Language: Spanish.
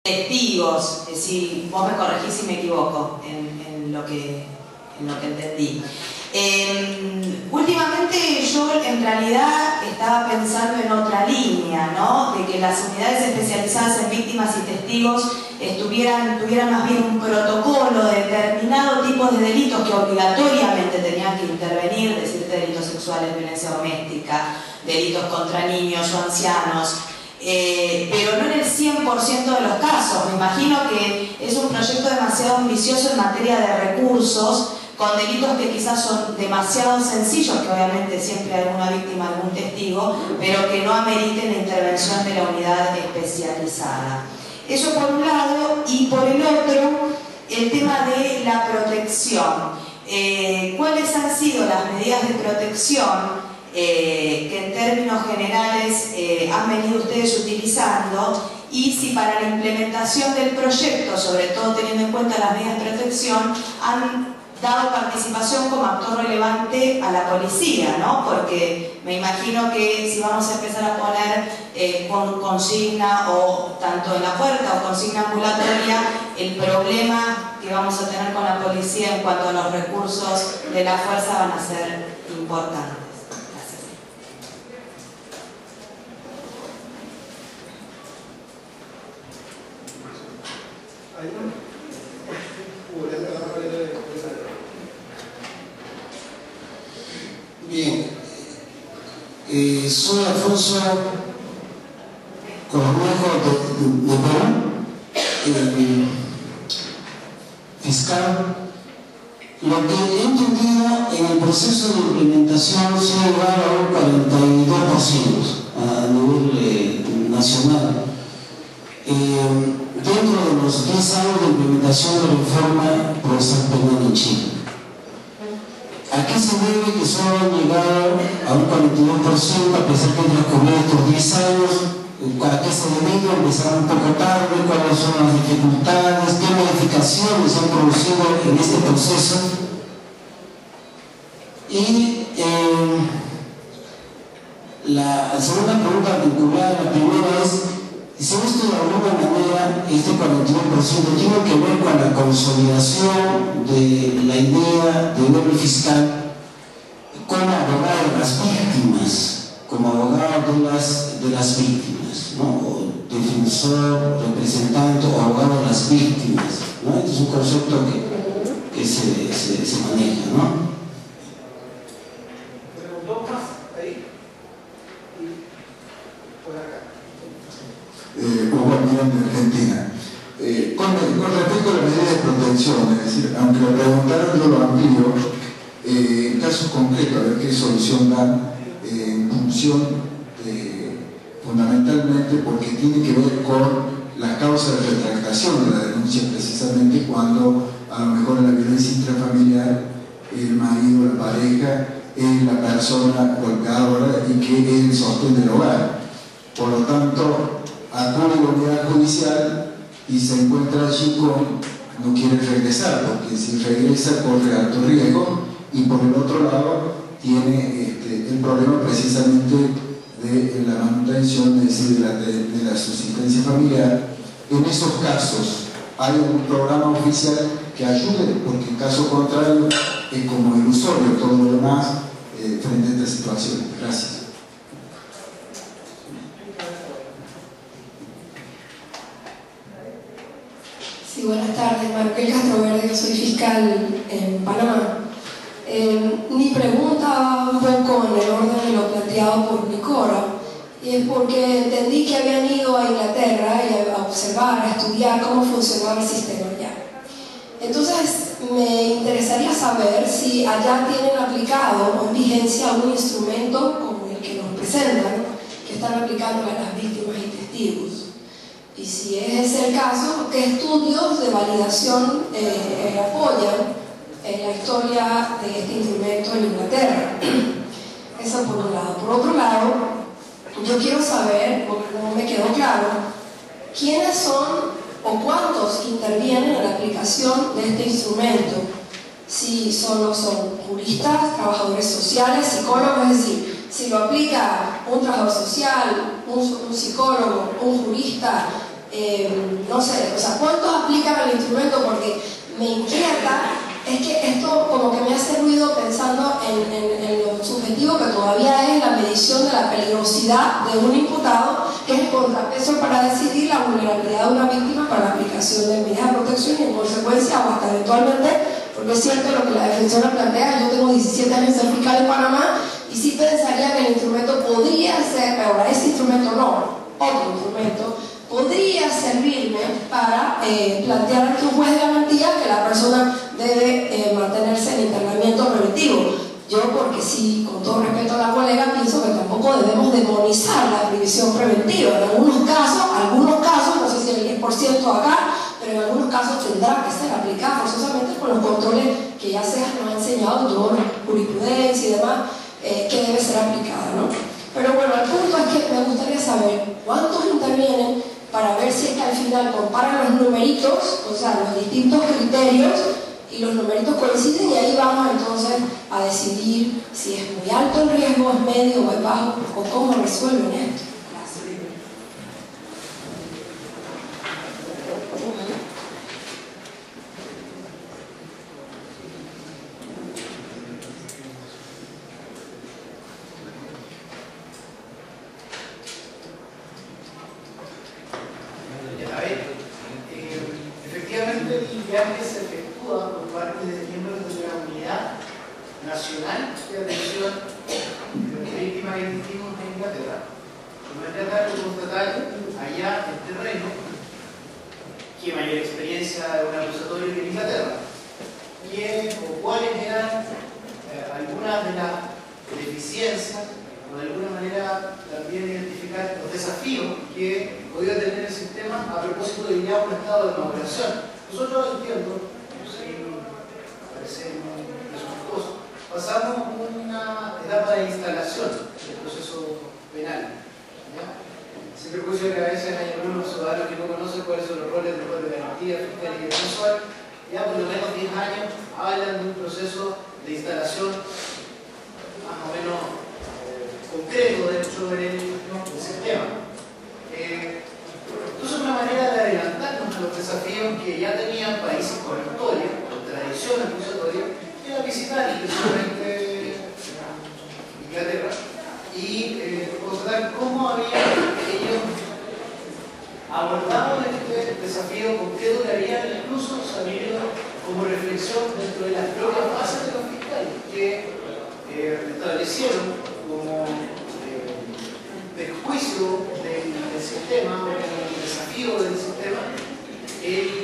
testigos, si vos me corregís si me equivoco en lo que entendí. Últimamente yo en realidad estaba pensando en otra línea, ¿no? De que las unidades especializadas en víctimas y testigos tuvieran más bien un protocolo de determinado tipo de delitos que obligatoriamente tenían que intervenir, es decir, delitos sexuales, violencia doméstica, delitos contra niños o ancianos, pero no en el 100% de los casos. Me imagino que es un proyecto demasiado ambicioso en materia de recursos, con delitos que quizás son demasiado sencillos, que obviamente siempre hay alguna víctima, algún testigo, pero que no ameriten la intervención de la unidad especializada. Eso por un lado, y por el otro, el tema de la protección. ¿Cuáles han sido las medidas de protección que en términos generales han venido ustedes utilizando? Y si para la implementación del proyecto, sobre todo teniendo en cuenta las medidas de protección, han dado participación como actor relevante a la policía, ¿no? Porque me imagino que si vamos a empezar a poner con consigna o tanto en la puerta o consigna ambulatoria, el problema que vamos a tener con la policía en cuanto a los recursos de la fuerza van a ser importantes. Bien, soy Alfonso Cornejo de Perú, fiscal. Lo que he entendido en el proceso de implementación se ha llegado a un 42% a nivel nacional. Dentro de los 10 años de implementación de la reforma procesal penal en Chile. ¿A qué se debe que solo han llegado a un 42% a pesar que han transcurrido estos 10 años? ¿A qué se debe? ¿Empezaron un poco tarde? ¿Cuáles son las dificultades? ¿Qué modificaciones se han producido en este proceso? Y la segunda pregunta vinculada a la primera es: si esto de alguna manera, este 41% tiene que ver con la consolidación de la idea de doble fiscal como abogado de las víctimas, como abogado de las víctimas, ¿no? O defensor, representante o abogado de las víctimas, ¿no? Este es un concepto que se maneja, ¿no? Hugo Millán de Argentina. Con respecto a la medida de protección, es decir, aunque lo preguntaron, yo lo amplío, en casos concretos, a ver qué solución dan en función fundamentalmente porque tiene que ver con las causas de retractación de la denuncia, precisamente cuando a lo mejor en la violencia intrafamiliar el marido, la pareja, es la persona golpeadora y que es el sostén del hogar. Por lo tanto, acude a la unidad judicial y se encuentra allí con no quiere regresar, porque si regresa corre alto riesgo, y por el otro lado tiene el problema precisamente de la manutención, es decir, de la subsistencia familiar. En esos casos hay un programa oficial que ayude, porque en caso contrario es como ilusorio todo lo demás frente a esta situación. Gracias. Sí, buenas tardes, Marquel Castroverde, yo soy fiscal en Panamá. Mi pregunta va un poco en el orden de lo planteado por Nicora, y es porque entendí que habían ido a Inglaterra y a observar, a estudiar cómo funcionaba el sistema allá. Entonces, me interesaría saber si allá tienen aplicado o en vigencia algún instrumento como el que nos presentan, que están aplicando a las víctimas y testigos. Y si es ese el caso, ¿qué estudios de validación apoyan la historia de este instrumento en Inglaterra? Eso por un lado. Por otro lado, yo quiero saber, porque no me quedó claro, quiénes son o cuántos intervienen en la aplicación de este instrumento. Si solo son juristas, trabajadores sociales, psicólogos, es decir, si lo aplica un trabajador social, un psicólogo, un jurista, no sé, o sea, ¿cuántos aplican al instrumento? Porque me inquieta, es que esto como que me hace ruido pensando en lo subjetivo que todavía es la medición de la peligrosidad de un imputado, que es el contrapeso para decidir la vulnerabilidad de una víctima para la aplicación de medidas de protección y en consecuencia o hasta eventualmente, porque es cierto lo que la defensora plantea. Yo tengo 17 años de ser fiscal en Panamá y sí pensaría que el instrumento podría ser, pero ahora ese instrumento no, otro instrumento, podría servirme para plantear ante un juez de garantía que la persona debe mantenerse en internamiento preventivo. Yo, porque sí, con todo respeto a la colega, pienso que tampoco debemos demonizar la previsión preventiva. En algunos casos, no sé si el 10% acá, pero en algunos casos tendrá que ser aplicada forzosamente con los controles que ya se nos ha enseñado, todo jurisprudencia y demás, que debe ser aplicada, ¿no? Pero bueno, el punto es que me gustaría saber cuántos intervienen para ver si es que al final comparan los numeritos, o sea, los distintos criterios, y los numeritos coinciden, y ahí vamos entonces a decidir si es muy alto el riesgo, es medio o es bajo, o cómo resuelven esto. Efectivamente, el viaje se efectúa por parte de miembros de la unidad nacional de atención de víctimas y víctimas en Inglaterra. Me trata de constatar allá en terreno que mayor experiencia de un acusatorio que en Inglaterra, o cuáles eran algunas de las deficiencias o de alguna manera también identificar los desafíos que podía tener el sistema a propósito de ya un estado de inauguración. Nosotros, entiendo, sin parecer muy presuntuoso, pasamos una etapa de instalación del proceso penal. Sin perjuicio que a veces hay algunos ciudadanos que no conocen cuáles son los roles del juez de garantía, fiscal y defensor, ya por lo menos 10 años hablan de un proceso de instalación más o menos concreto dentro del sistema. Entonces, una manera de adelantarnos a los desafíos que ya tenían países con historia, con tradición acusatoria, era visitar especialmente Inglaterra y constatar cómo habían ellos abordado este desafío concreto que habían incluso salido como reflexión dentro de las propias bases de los fiscales que establecieron como perjuicio del sistema, o el desafío del sistema, el